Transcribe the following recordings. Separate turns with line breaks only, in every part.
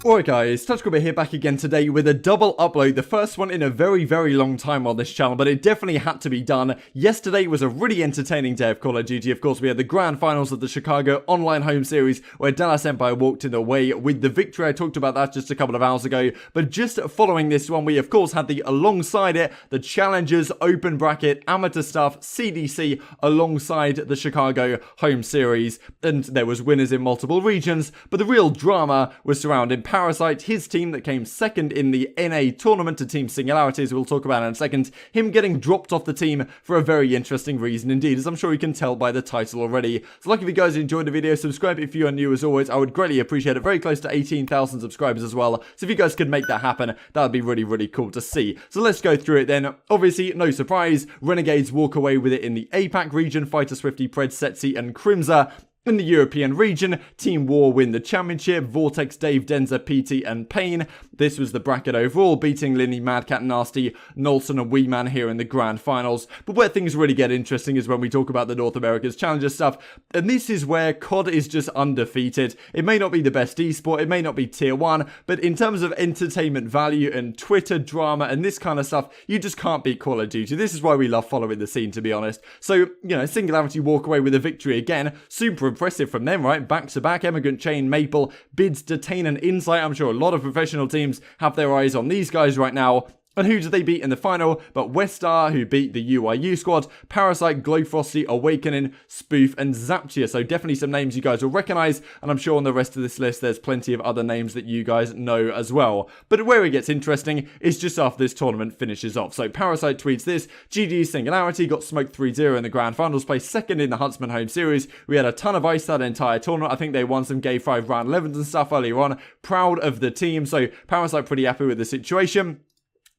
Alright guys, TouchGrabber here back again today with a double upload, the first one in a very long time on this channel, but it definitely had to be done. Yesterday was a really entertaining day of Call of Duty. Of course, we had the grand finals of the Chicago Online Home Series where Dallas Empire walked in the way with the victory. I talked about that just a couple of hours ago, but just following this one, we of course had alongside it, the Challengers, Open Bracket, Amateur Stuff, CDC, alongside the Chicago Home Series, and there was winners in multiple regions, but the real drama was surrounding Parasite, his team that came second in the NA tournament to Team Singularities, we'll talk about in a second, him getting dropped off the team for a very interesting reason indeed, as I'm sure you can tell by the title already. So like if you guys enjoyed the video, subscribe if you are new as always, I would greatly appreciate it, very close to 18,000 subscribers as well, so if you guys could make that happen, that would be really cool to see. So let's go through it then. Obviously, no surprise, Renegades walk away with it in the APAC region, Fighter Swifty, Pred, Setsi and Crimsa. In the European region, Team War win the championship, Vortex, Dave, Denza, PT and Payne. This was the bracket overall, beating Linny, Madcat, Nasty, Nolson and Weeman here in the grand finals. But where things really get interesting is when we talk about the North America's Challenger stuff, and this is where CoD is just undefeated. It may not be the best esport, it may not be tier 1, but in terms of entertainment value and Twitter drama and this kind of stuff, you just can't beat Call of Duty. This is why we love following the scene, to be honest. So, you know, Singularity walk away with a victory again, super impressive from them, right? Back to back, Emigrant Chain, Maple, Bids, Detain and Insight. I'm sure a lot of professional teams have their eyes on these guys right now. And who did they beat in the final? But WestStar, who beat the UIU squad, Parasite, Glowfrosty, Awakening, Spoof, and Zaptia. So definitely some names you guys will recognize, and I'm sure on the rest of this list there's plenty of other names that you guys know as well. But where it gets interesting is just after this tournament finishes off. So Parasite tweets this, GG Singularity got smoked 3-0 in the grand finals, placed second in the Huntsman Home Series. We had a ton of ice that entire tournament. I think they won some Gay 5 round 11s and stuff earlier on. Proud of the team, so Parasite pretty happy with the situation.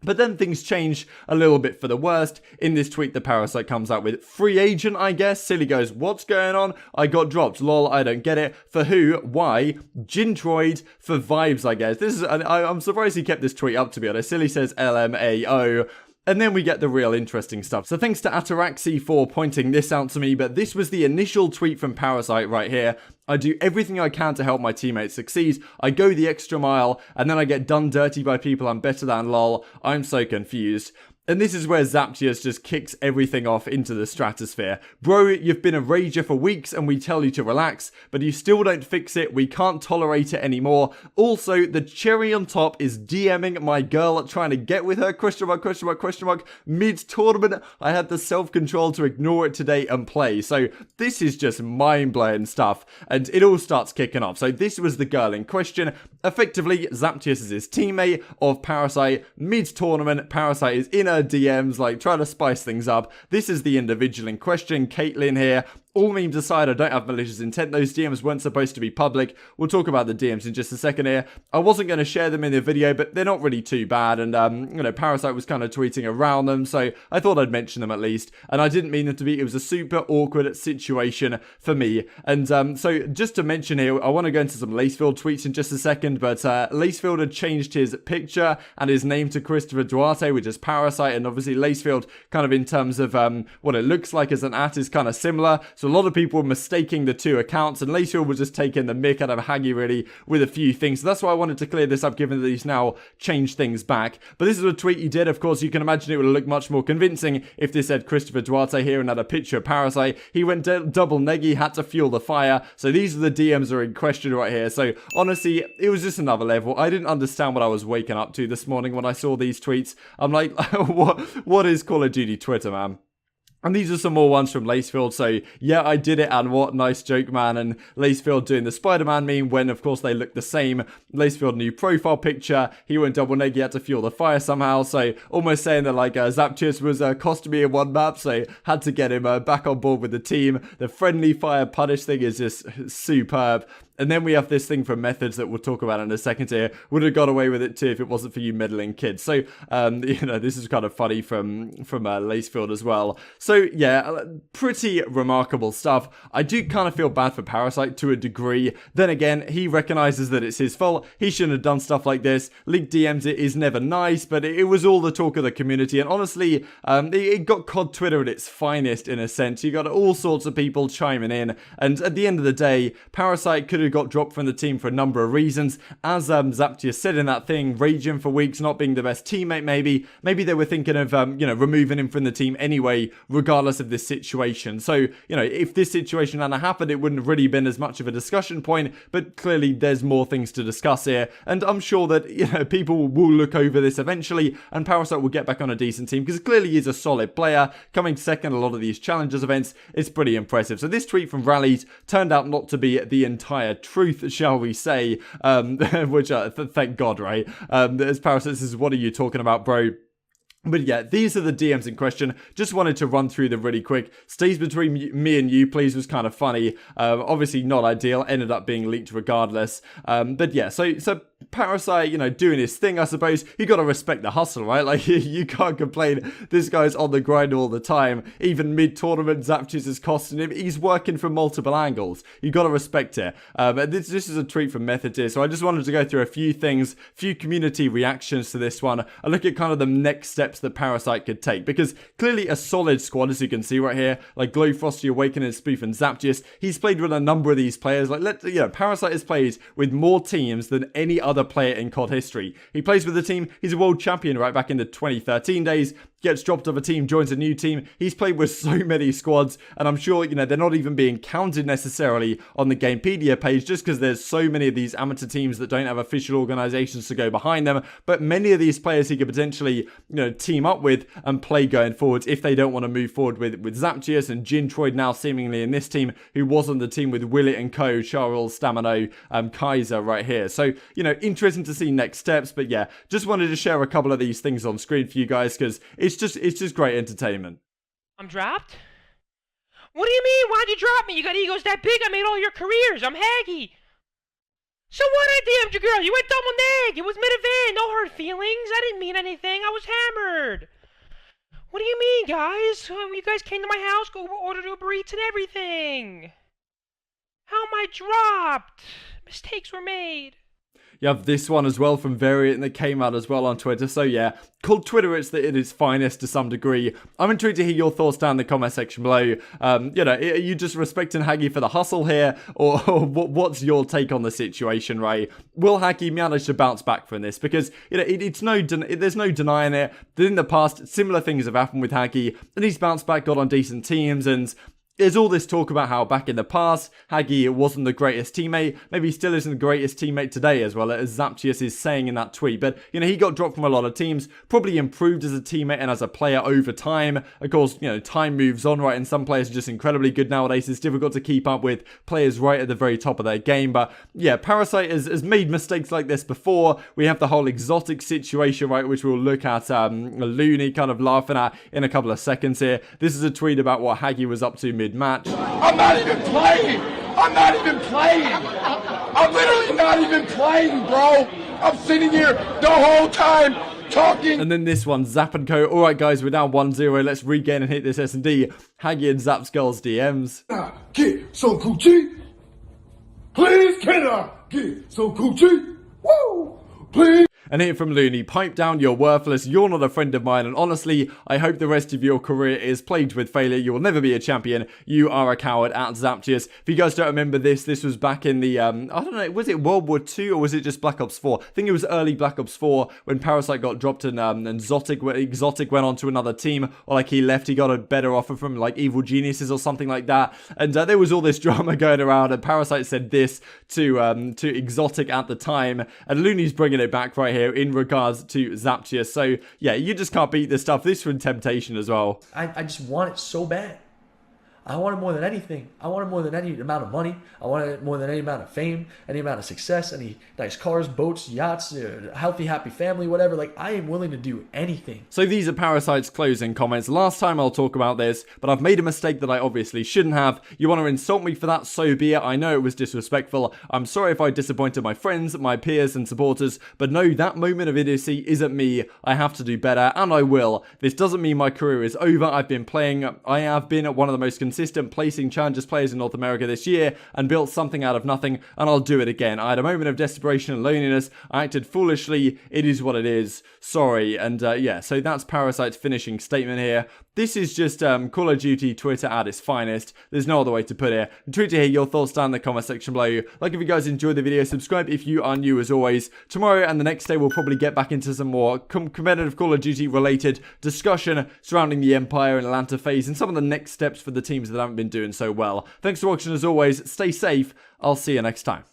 But then things change a little bit for the worst. In this tweet, the Parasite comes out with free agent, I guess. Silly goes, what's going on? I got dropped. Lol, I don't get it. For who? Why? Gintroid for vibes, I guess. This is, I'm surprised he kept this tweet up, to be honest. Silly says LMAO. And then we get the real interesting stuff. So thanks to Ataraxi for pointing this out to me, but this was the initial tweet from Parasite right here. I do everything I can to help my teammates succeed. I go the extra mile, and then I get done dirty by people I'm better than, lol. I'm so confused. And this is where Zaptius just kicks everything off into the stratosphere. Bro, you've been a rager for weeks and we tell you to relax, but you still don't fix it. We can't tolerate it anymore. Also, the cherry on top is DMing my girl trying to get with her, question mark, mid-tournament. I had the self-control to ignore it today and play. So this is just mind-blowing stuff. And it all starts kicking off. So this was the girl in question. Effectively, Zaptius is his teammate of Parasite. Mid-tournament, Parasite is in her DMs, like, trying to spice things up. This is the individual in question, Caitlin here. All memes aside, I don't have malicious intent. Those DMs weren't supposed to be public. We'll talk about the DMs in just a second here. I wasn't going to share them in the video, but they're not really too bad. And, you know, Parasite was kind of tweeting around them, so I thought I'd mention them at least. And I didn't mean them to be. It was a super awkward situation for me. And so just to mention here, I want to go into some Lacefield tweets in just a second, but Lacefield had changed his picture and his name to Christopher Duarte, which is Parasite. And obviously Lacefield, kind of in terms of what it looks like as an at, is kind of similar. So a lot of people were mistaking the two accounts, and Lacefield was just taking the mick out of Haggy really with a few things. So that's why I wanted to clear this up, given that he's now changed things back. But this is a tweet he did. Of course, you can imagine it would look much more convincing if this said Christopher Duarte here and had a picture of Parasite. He went double neggy, had to fuel the fire. So these are the DMs that are in question right here. So honestly, it was just another level. I didn't understand what I was waking up to this morning when I saw these tweets. I'm like, what is Call of Duty Twitter, man? And these are some more ones from Lacefield. So, yeah, I did it, and what nice joke, man. And Lacefield doing the Spider-Man meme when, of course, they look the same. Lacefield, new profile picture. He went double neg, he had to fuel the fire somehow. So, almost saying that, like, Zaptius was costing me in one map. So, had to get him back on board with the team. The friendly fire punish thing is just superb. And then we have this thing from Methods that we'll talk about in a second here. Would have got away with it too if it wasn't for you meddling kids. So, you know, this is kind of funny from Lacefield as well. So, yeah, pretty remarkable stuff. I do kind of feel bad for Parasite to a degree. Then again, he recognizes that it's his fault. He shouldn't have done stuff like this. Leaked DMs it is never nice, but it was all the talk of the community. And honestly, it got COD Twitter at its finest in a sense. You got all sorts of people chiming in. And at the end of the day, Parasite could have got dropped from the team for a number of reasons. As Zaptius said in that thing, raging for weeks, not being the best teammate maybe. Maybe they were thinking of, removing him from the team anyway, regardless of this situation. So, if this situation hadn't happened, it wouldn't have really been as much of a discussion point, but clearly there's more things to discuss here. And I'm sure that, people will look over this eventually, and Parasite will get back on a decent team, because clearly he's a solid player. Coming second a lot of these challengers events is pretty impressive. So this tweet from Rallies turned out not to be the entire truth, shall we say, which, thank God, right? As Parasite says, what are you talking about, bro? But yeah, these are the DMs in question. Just wanted to run through them really quick. Stays between me and you, please, was kind of funny. Obviously not ideal. Ended up being leaked regardless. But yeah, so Parasite, doing his thing, I suppose. You got to respect the hustle, right? Like, you can't complain. This guy's on the grind all the time. Even mid-tournament, Zaptius is costing him. He's working from multiple angles. You got to respect it. This is a tweet from Method here, so I just wanted to go through a few things, few community reactions to this one. I look at kind of the next steps that Parasite could take, because clearly a solid squad, as you can see right here, like Glow, Frosty, Awakening, Spoof, and Zaptius. He's played with a number of these players. Like, Parasite has played with more teams than any other player in CoD history. He plays with the team. He's a world champion right back in the 2013 days. Gets dropped off a team, joins a new team. He's played with so many squads, and I'm sure, they're not even being counted necessarily on the Gamepedia page, just because there's so many of these amateur teams that don't have official organizations to go behind them. But many of these players he could potentially, team up with and play going forwards if they don't want to move forward with Zaptius and Jintroid now seemingly in this team, who was on the team with Willet and Co, Charles, Stamino, Kaiser right here. So, interesting to see next steps. But yeah, just wanted to share a couple of these things on screen for you guys, because it's just great entertainment.
I'm dropped? What do you mean? Why'd you drop me? You got egos that big? I made all your careers. I'm Haggy. So what? I DM'd your girl. You went double neg. It was mid-event. No hard feelings. I didn't mean anything. I was hammered. What do you mean, guys? You guys came to my house, ordered Uber Eats and everything. How am I dropped? Mistakes were made.
You have this one as well from Variant that came out as well on Twitter. So yeah, called Twitter at its finest to some degree. I'm intrigued to hear your thoughts down in the comment section below. Are you just respecting Haggy for the hustle here? Or what's your take on the situation, right? Will Haggy manage to bounce back from this? Because, there's no denying it. That in the past, similar things have happened with Haggy. And he's bounced back, got on decent teams, and there's all this talk about how back in the past, Haggy wasn't the greatest teammate. Maybe he still isn't the greatest teammate today, as well, as Zaptius is saying in that tweet. But, he got dropped from a lot of teams, probably improved as a teammate and as a player over time. Of course, time moves on, right? And some players are just incredibly good nowadays. It's difficult to keep up with players right at the very top of their game. But, yeah, Parasite has made mistakes like this before. We have the whole exotic situation, right, which we'll look at Looney kind of laughing at in a couple of seconds here. This is a tweet about what Haggy was up to mid-match.
I'm not even playing. I'm not even playing. I'm literally not even playing, bro. I'm sitting here the whole time talking.
And then this one, Zap and Co. All right, guys, we're down 1-0. Let's regain and hit this S&D. Haggy and Zap's girls DMs.
Get some coochie. Please, can I get some coochie? Woo! Please.
And here from Looney, pipe down, you're worthless, you're not a friend of mine, and honestly, I hope the rest of your career is plagued with failure. You will never be a champion. You are a coward at Zaptius. If you guys don't remember this was back in the, I don't know, was it World War II or was it just Black Ops 4? I think it was early Black Ops 4 when Parasite got dropped and Exotic went on to another team, or like he left, he got a better offer from like Evil Geniuses or something like that. And there was all this drama going around, and Parasite said this to Exotic at the time, and Looney's bringing it back right here in regards to Zaptius. So yeah, you just can't beat this stuff. This from Temptation as well.
I just want it so bad. I want it more than anything. I want it more than any amount of money. I want it more than any amount of fame, any amount of success, any nice cars, boats, yachts, healthy, happy family, whatever. Like, I am willing to do anything.
So these are Parasite's closing comments. Last time I'll talk about this, but I've made a mistake that I obviously shouldn't have. You want to insult me for that, so be it. I know it was disrespectful. I'm sorry if I disappointed my friends, my peers, and supporters, but no, that moment of idiocy isn't me. I have to do better, and I will. This doesn't mean my career is over. I have been one of the most consistent placing Challengers players in North America this year and built something out of nothing, and I'll do it again. I had a moment of desperation and loneliness. I acted foolishly. It is what it is. Sorry. And yeah, so that's Parasite's finishing statement here. This is just Call of Duty Twitter at its finest. There's no other way to put it. Tweet to hear your thoughts down in the comment section below. Like if you guys enjoyed the video, subscribe if you are new as always. Tomorrow and the next day we'll probably get back into some more competitive Call of Duty related discussion surrounding the Empire and Atlanta FaZe and some of the next steps for the teams that haven't been doing so well. Thanks for watching as always. Stay safe. I'll see you next time.